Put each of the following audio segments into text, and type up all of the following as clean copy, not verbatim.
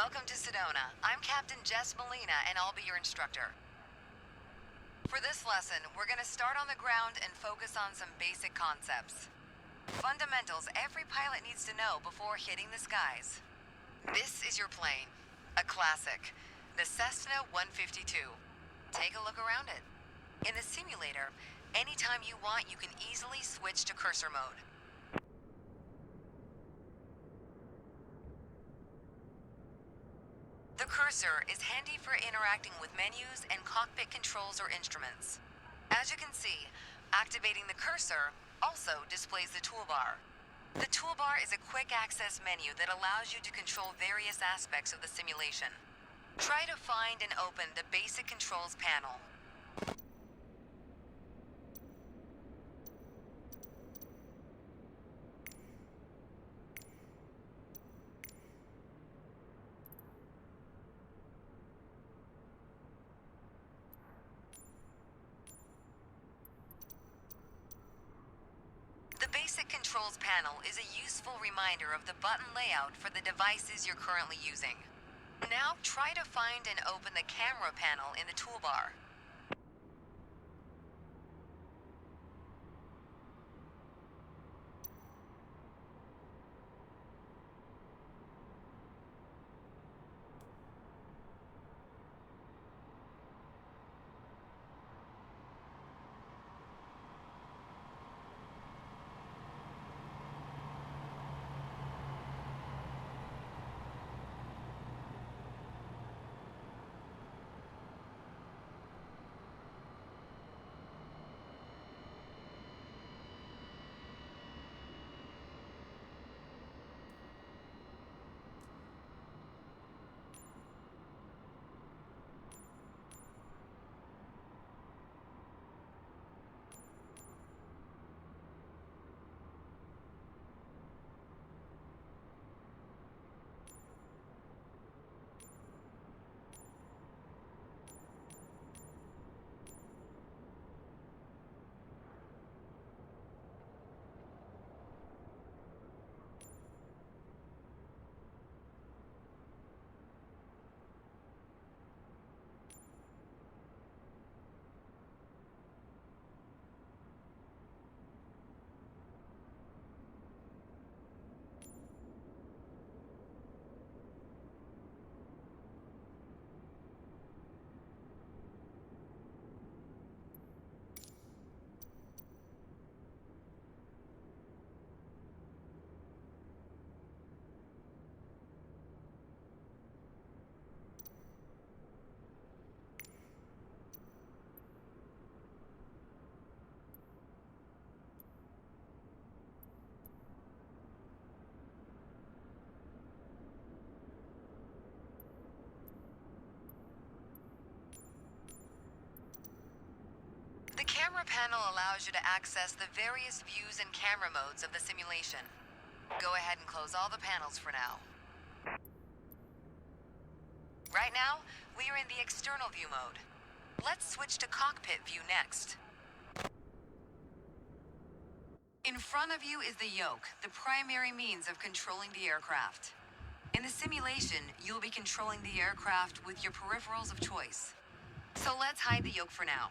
Welcome to Sedona. I'm Captain Jess Molina, and I'll be your instructor. For this lesson, we're going to start on the ground and focus on some basic concepts. Fundamentals every pilot needs to know before hitting the skies. This is your plane, a classic, the Cessna 152. Take a look around it. In the simulator, anytime you want, you can easily switch to cursor mode. The cursor is handy for interacting with menus and cockpit controls or instruments. As you can see, activating the cursor also displays the toolbar. The toolbar is a quick access menu that allows you to control various aspects of the simulation. Try to find and open the basic controls panel. The basic controls panel is a useful reminder of the button layout for the devices you're currently using. Now try to find and open the camera panel in the toolbar. The camera panel allows you to access the various views and camera modes of the simulation. Go ahead and close all the panels for now. Right now, we are in the external view mode. Let's switch to cockpit view next. In front of you is the yoke, the primary means of controlling the aircraft. In the simulation, you'll be controlling the aircraft with your peripherals of choice. So let's hide the yoke for now.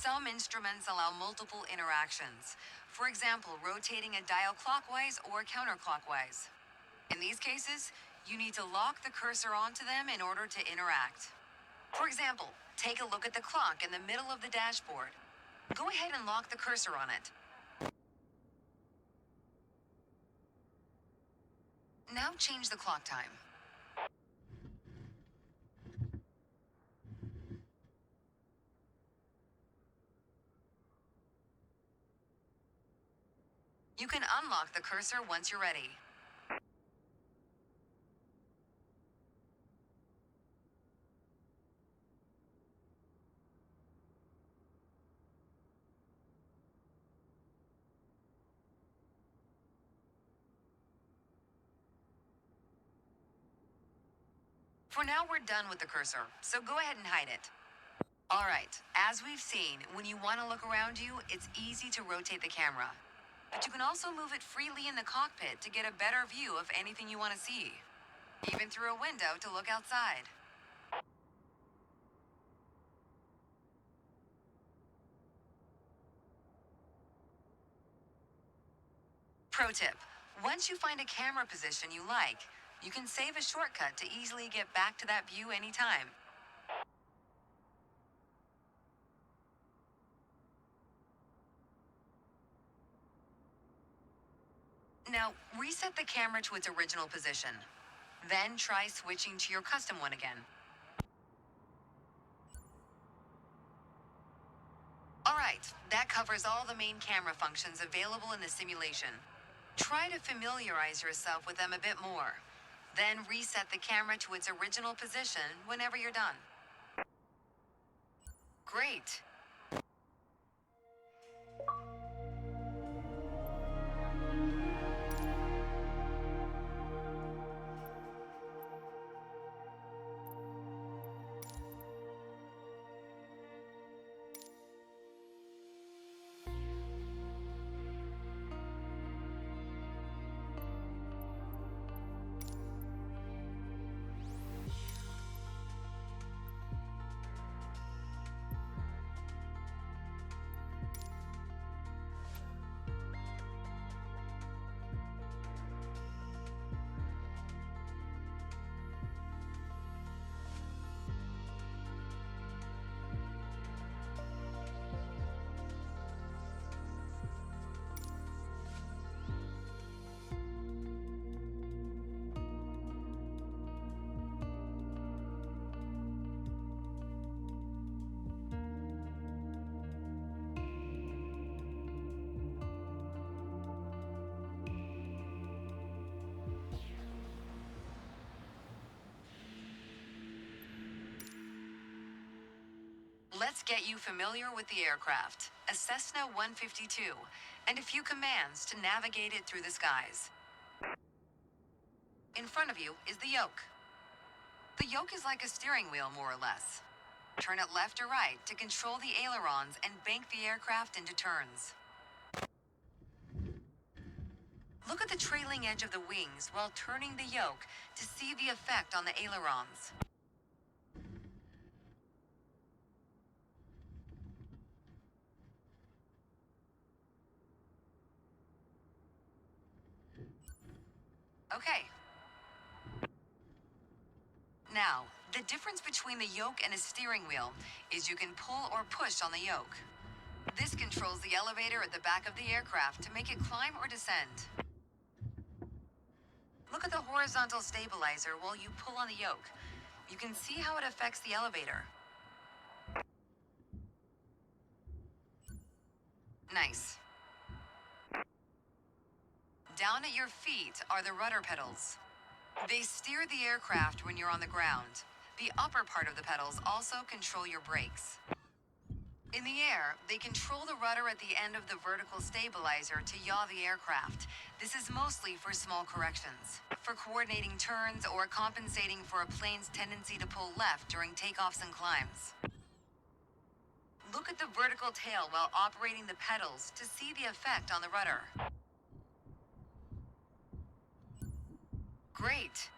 Some instruments allow multiple interactions. For example, rotating a dial clockwise or counterclockwise. In these cases, you need to lock the cursor onto them in order to interact. For example, take a look at the clock in the middle of the dashboard. Go ahead and lock the cursor on it. Now change the clock time. You can unlock the cursor once you're ready. For now, we're done with the cursor, so go ahead and hide it. All right, as we've seen, when you want to look around you, it's easy to rotate the camera. But you can also move it freely in the cockpit to get a better view of anything you want to see, even through a window to look outside. Pro tip, once you find a camera position you like, you can save a shortcut to easily get back to that view anytime. Now, reset the camera to its original position. Then try switching to your custom one again. Alright, that covers all the main camera functions available in the simulation. Try to familiarize yourself with them a bit more. Then reset the camera to its original position whenever you're done. Great. Let's get you familiar with the aircraft, a Cessna 152, and a few commands to navigate it through the skies. In front of you is the yoke. The yoke is like a steering wheel, more or less. Turn it left or right to control the ailerons and bank the aircraft into turns. Look at the trailing edge of the wings while turning the yoke to see the effect on the ailerons. Okay. Now, the difference between the yoke and a steering wheel is you can pull or push on the yoke. This controls the elevator at the back of the aircraft to make it climb or descend. Look at the horizontal stabilizer while you pull on the yoke. You can see how it affects the elevator. Nice. Down at your feet are the rudder pedals. They steer the aircraft when you're on the ground. The upper part of the pedals also control your brakes. In the air, they control the rudder at the end of the vertical stabilizer to yaw the aircraft. This is mostly for small corrections, for coordinating turns or compensating for a plane's tendency to pull left during takeoffs and climbs. Look at the vertical tail while operating the pedals to see the effect on the rudder. Great.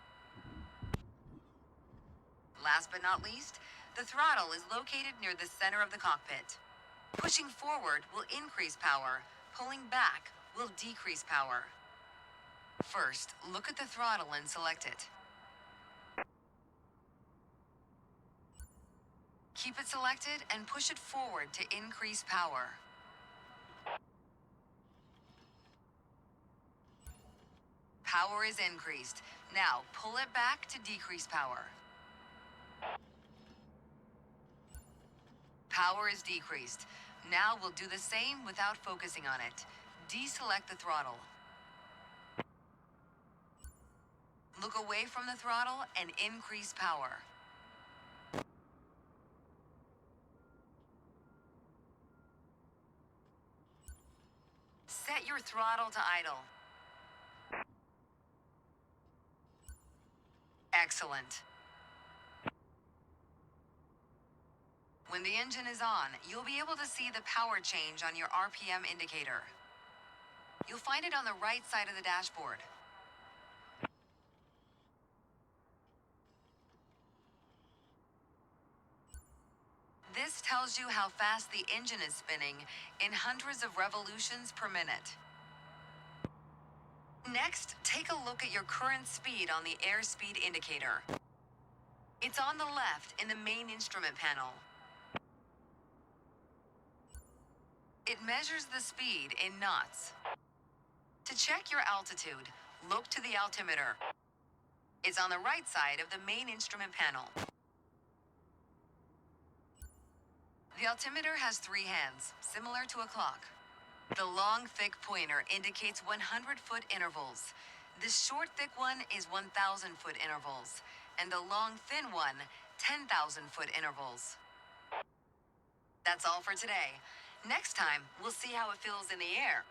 Last but not least, the throttle is located near the center of the cockpit. Pushing forward will increase power. Pulling back will decrease power. First, look at the throttle and select it. Keep it selected and push it forward to increase power. Power is increased. Now, pull it back to decrease power. Power is decreased. Now we'll do the same without focusing on it. Deselect the throttle. Look away from the throttle and increase power. Set your throttle to idle. Excellent. When the engine is on, you'll be able to see the power change on your RPM indicator. You'll find it on the right side of the dashboard. This tells you how fast the engine is spinning in hundreds of revolutions per minute. Next, take a look at your current speed on the airspeed indicator. It's on the left in the main instrument panel. It measures the speed in knots. To check your altitude, look to the altimeter. It's on the right side of the main instrument panel. The altimeter has 3 hands, similar to a clock. The long, thick pointer indicates 100-foot intervals. This short, thick one is 1,000-foot intervals, and the long, thin one, 10,000-foot intervals. That's all for today. Next time, we'll see how it feels in the air.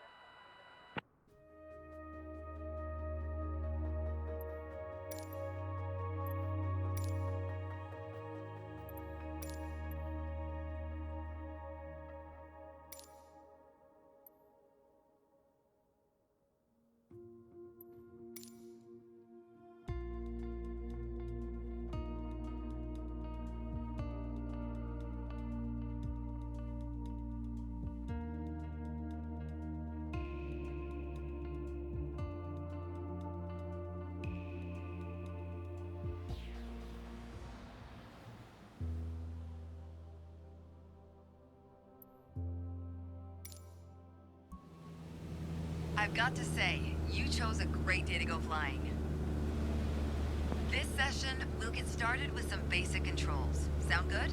I've got to say, you chose a great day to go flying. This session, we'll get started with some basic controls. Sound good?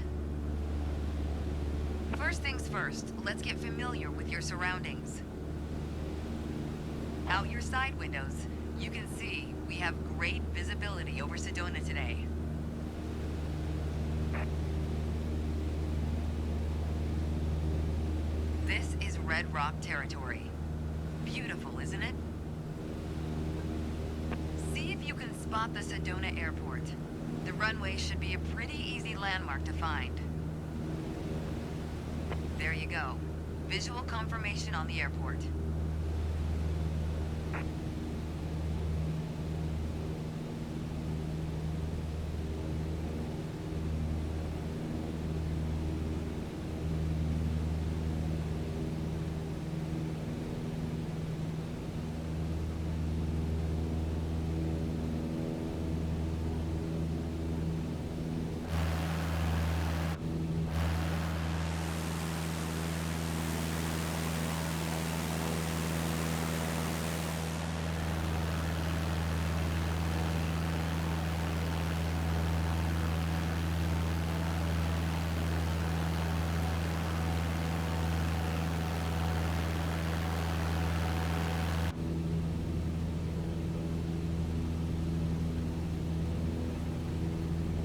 First things first, let's get familiar with your surroundings. Out your side windows, you can see we have great visibility over Sedona today. This is Red Rock territory. Beautiful, isn't it? See if you can spot the Sedona Airport. The runway should be a pretty easy landmark to find. There you go. Visual confirmation on the airport.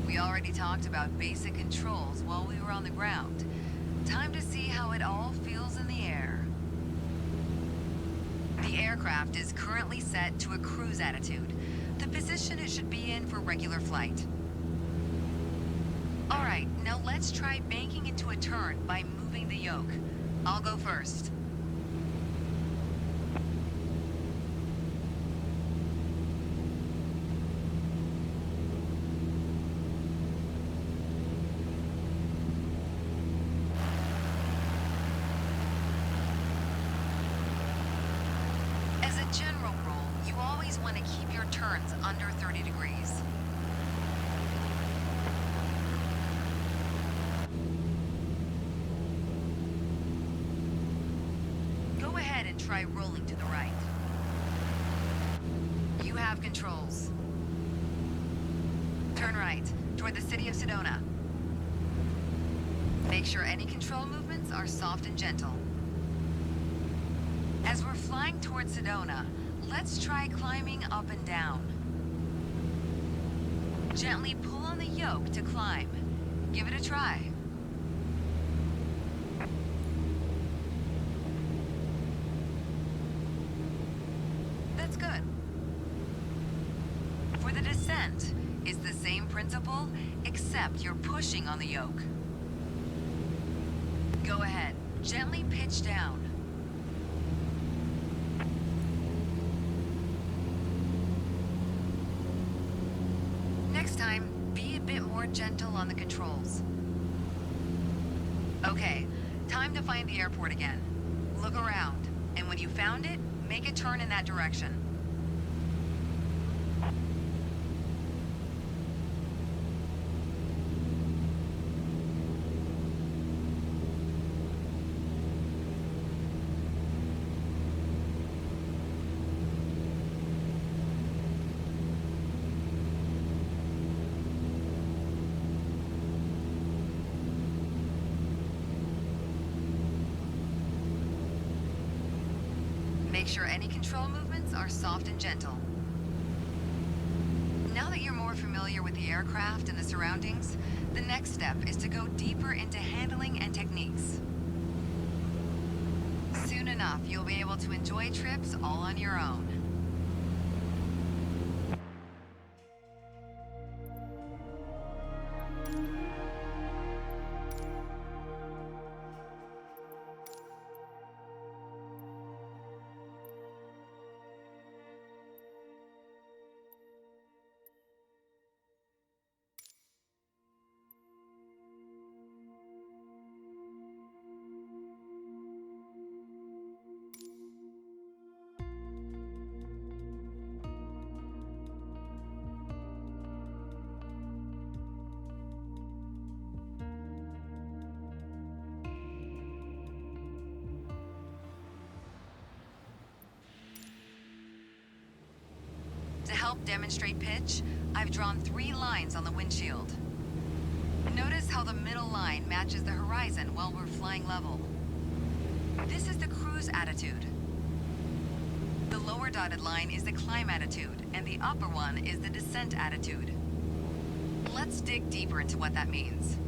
We already talked about basic controls while we were on the ground. Time to see how it all feels in the air. The aircraft is currently set to a cruise attitude, the position it should be in for regular flight. All right, now let's try banking into a turn by moving the yoke. I'll go first. General rule, you always want to keep your turns under 30 degrees. Go ahead and try rolling to the right. You have controls. Turn right, toward the city of Sedona. Make sure any control movements are soft and gentle. As we're flying towards Sedona, let's try climbing up and down. Gently pull on the yoke to climb. Give it a try. That's good. For the descent, it's the same principle, except you're pushing on the yoke. Go ahead. Gently pitch down. Next time, be a bit more gentle on the controls. Okay, time to find the airport again. Look around, and when you found it, make a turn in that direction. Make sure any control movements are soft and gentle. Now that you're more familiar with the aircraft and the surroundings, the next step is to go deeper into handling and techniques. Soon enough, you'll be able to enjoy trips all on your own. To help demonstrate pitch, I've drawn 3 lines on the windshield. Notice how the middle line matches the horizon while we're flying level. This is the cruise attitude. The lower dotted line is the climb attitude, and the upper one is the descent attitude. Let's dig deeper into what that means.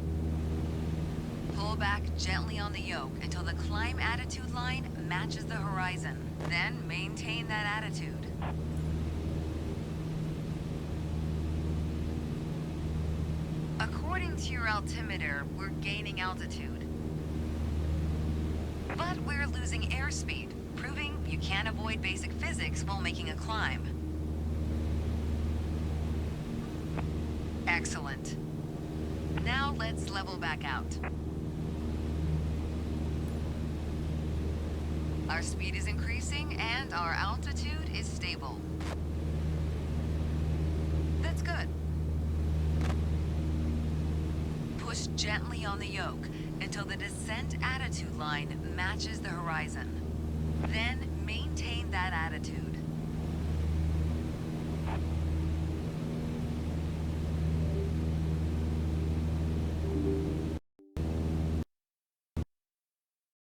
Pull back gently on the yoke until the climb attitude line matches the horizon. Then maintain that attitude. According to your altimeter, we're gaining altitude. But we're losing airspeed, proving you can't avoid basic physics while making a climb. Excellent. Now let's level back out. Our speed is increasing and our altitude is stable. That's good. Push gently on the yoke until the descent attitude line matches the horizon. Then maintain that attitude.